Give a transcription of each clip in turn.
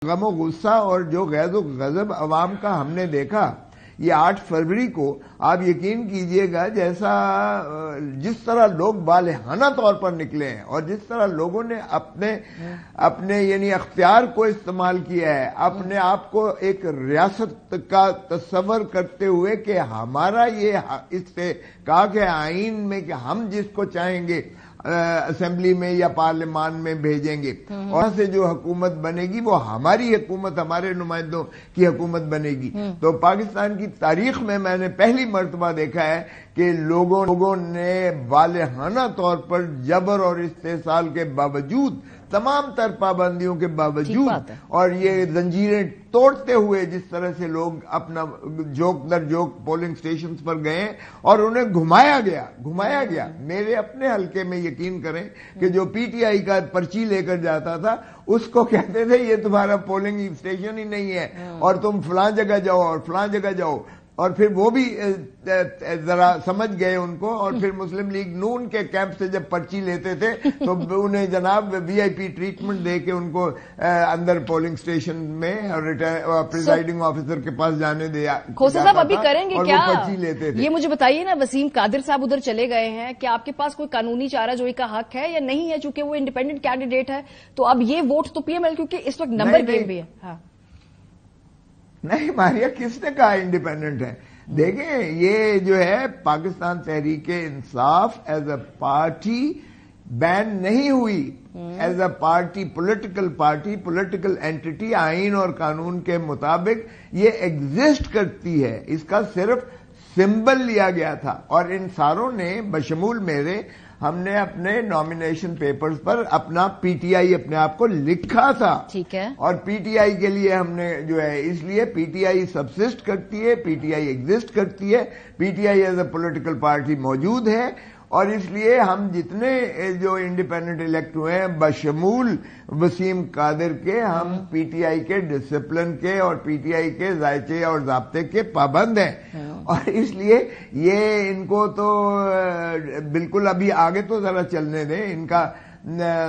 غم و غصہ اور جو غیظ و غضب عوام کا ہم نے دیکھا یہ 8 فروری کو، آپ یقین کیجئے گا جس طرح لوگ بالہانہ طور پر نکلے ہیں اور جس طرح لوگوں نے اپنے یعنی اختیار کو استعمال کیا ہے، اپنے آپ کو ایک ریاست کا تصور کرتے ہوئے کہ ہمارا یہ استحقاق ہے آئین میں کہ ہم جس کو چاہیں گے اسمبلی میں یا پارلیمان میں بھیجیں گے، اور سے جو حکومت بنے گی وہ ہماری حکومت، ہمارے نمائندوں کی حکومت بنے گی۔ تو پاکستان کی تاریخ میں نے پہلی مرتبہ دیکھا ہے کہ لوگوں نے بالہانہ طور پر جبر اور استحصال کے باوجود، تمام تر پابندیوں کے باوجود اور یہ زنجیریں توڑتے ہوئے جس طرح سے لوگ اپنا جوک در جوک پولنگ سٹیشنز پر گئے اور انہیں گھمایا گیا۔ میرے اپنے حلقے میں یقین کریں کہ جو پی ٹی آئی کا پرچی لے کر جاتا تھا اس کو کہتے تھے یہ تمہارا پولنگ سٹیشن ہی نہیں ہے اور تم فلاں جگہ جاؤ اور فلاں جگہ جاؤ، اور پھر وہ بھی ذرا سمجھ گئے ان کو، اور پھر مسلم لیگ نون کے کیمپ سے جب پرچی لیتے تھے تو انہیں جناب وی آئی پی ٹریٹمنٹ دے کے ان کو اندر پولنگ سٹیشن میں پریزائڈنگ آفیسر کے پاس جانے دیا۔ کھوسا صاحب ابھی کریں گے کیا؟ پرچی لیتے تھے۔ یہ مجھے بتائیے نا، وسیم قادر صاحب ادھر چلے گئے ہیں، کیا آپ کے پاس کوئی قانونی چارہ جوئی کا حق ہے یا نہیں ہے؟ چونکہ وہ انڈیپینڈنٹ کینڈیڈیٹ ہے تو اب یہ ووٹ تو پی ایم ایل کیونکہ اس وقت نمبر گیم بھی ہے۔ نہیں ماریا، کس نے کہا انڈیپینڈنٹ ہے؟ دیکھیں یہ جو ہے Pakistan Tehreek Insaf as a party بین نہیں ہوئی، as a party political entity آئین اور قانون کے مطابق یہ ایگزسٹ کرتی ہے، اس کا صرف سمبل لیا گیا تھا۔ اور ان ساروں نے بشمول میرے، ہم نے اپنے نامینیشن پیپرز پر اپنا پی ٹی آئی اپنے آپ کو لکھا تھا، ٹھیک ہے، اور پی ٹی آئی کے لیے ہم نے جو ہے، اس لیے پی ٹی آئی سبسسٹ کرتی ہے، پی ٹی آئی ایگزسٹ کرتی ہے، P T I as a political party موجود ہے، اور اس لیے ہم جتنے جو انڈیپینڈنٹ الیکٹ ہوئے ہیں بشمول وسیم قادر کے، ہم پی ٹی آئی کے ڈسپلن کے اور پی ٹی آئی کے ذائقے اور ضابطے کے پابند ہیں، اور اس لیے یہ ان کو تو بالکل ابھی آگے تو ذرا چلنے دیں، ان کا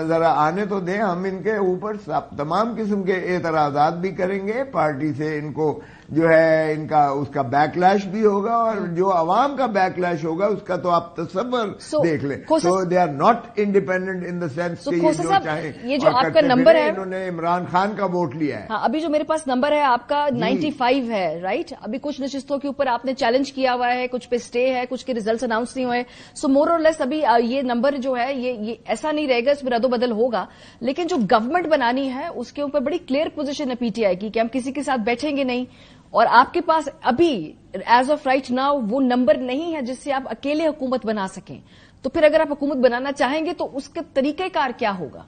ذرا آنے تو دیں، ہم ان کے اوپر تمام قسم کے اعتراضات بھی کریں گے، پارٹی سے ان کو جو ہے ان کا اس کا بیک لیش بھی ہوگا، اور جو عوام کا بیک لیش ہوگا اس کا تو آپ تصور دیکھ لیں۔ So they are not independent in the sense کہ یہ جو چاہیں، یہ جو آپ کا نمبر ہے انہوں نے عمران خان کا ووٹ لیا ہے۔ ہاں، ابھی جو میرے پاس نمبر ہے آپ کا 95 ہے، رائٹ؟ ابھی کچھ نشستوں کے اوپر آپ نے چیلنج کیا ہوا ہے، کچھ پہ سٹے ہے، کچھ کے ریزلٹس اناؤنس نہیں ہوئے، سو مور اور لیس ابھی یہ نمبر جو ہے یہ ایسا نہیں رہے گا، اس میں رد و بدل ہوگا، لیکن جو گورنمنٹ بنانی ہے اس کے اوپر بڑی کلیئر پوزیشن ہے پی ٹی آئی کی کہ ہم کسی کے ساتھ بیٹھیں گے نہیں، اور آپ کے پاس ابھی ایز آف رائٹ ناؤ وہ نمبر نہیں ہے جس سے آپ اکیلے حکومت بنا سکیں، تو پھر اگر آپ حکومت بنانا چاہیں گے تو اس کا طریقہ کار کیا ہوگا؟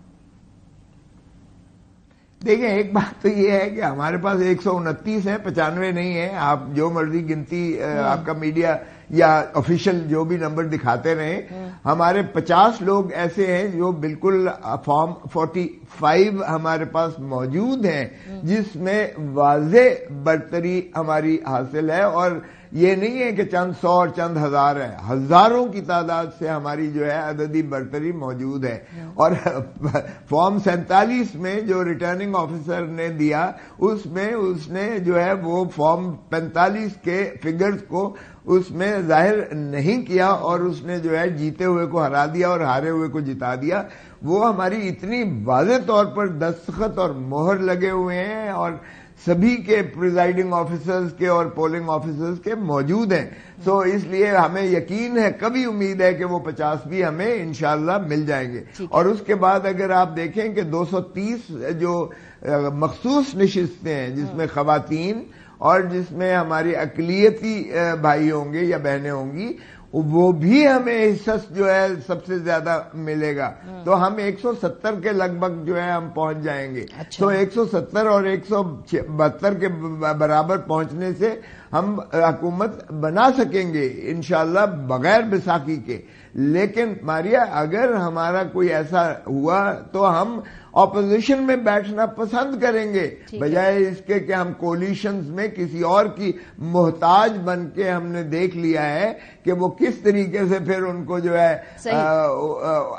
دیکھیں ایک بات تو یہ ہے کہ ہمارے پاس 129 ہے، 95 نہیں ہے، آپ جو مرضی گنتی آپ کا میڈیا یا آفیشل جو بھی نمبر دکھاتے رہیں، ہمارے 50 لوگ ایسے ہیں جو بالکل فارم 45 ہمارے پاس موجود ہیں جس میں واضح برتری ہماری حاصل ہے، اور یہ نہیں ہے کہ چند 100 اور چند ہزار ہے، ہزاروں کی تعداد سے ہماری جو ہے عددی برتری موجود ہے، اور فارم 47 میں جو ریٹرننگ آفیسر نے دیا اس میں اس نے جو ہے وہ فارم 45 کے فگرز کو اس میں ظاہر نہیں کیا، اور اس نے جو ہے جیتے ہوئے کو ہرا دیا اور ہارے ہوئے کو جتا دیا۔ وہ ہماری اتنی واضح طور پر دستخط اور مہر لگے ہوئے ہیں اور سبھی کے پریزائڈنگ آفیسرز کے اور پولنگ آفیسرز کے موجود ہیں، سو اس لیے ہمیں یقین ہے، کبھی امید ہے کہ وہ 50 بھی ہمیں انشاءاللہ مل جائیں گے۔ اور اس کے بعد اگر آپ دیکھیں کہ 230 جو مخصوص نشستیں ہیں جس میں خواتین اور جس میں ہماری اقلیتی بھائی ہوں گے یا بہنیں ہوں گی، وہ بھی ہمیں حصہ جو ہے سب سے زیادہ ملے گا، تو ہم 170 کے لگ بھگ جو ہے ہم پہنچ جائیں گے۔ تو 170 اور 172 کے برابر پہنچنے سے ہم حکومت بنا سکیں گے انشاءاللہ بغیر بیساکھی کے۔ لیکن ماریا اگر ہمارا کوئی ایسا ہوا تو ہم اپوزیشن میں بیٹھنا پسند کریں گے، بجائے اس کے کہ ہم کولیشنز میں کسی اور کی محتاج بن کے ہم نے دیکھ لیا ہے کہ وہ کس طریقے سے پھر ان کو جو ہے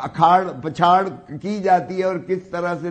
اکھاڑ پچھاڑ کی جاتی ہے اور کس طرح سے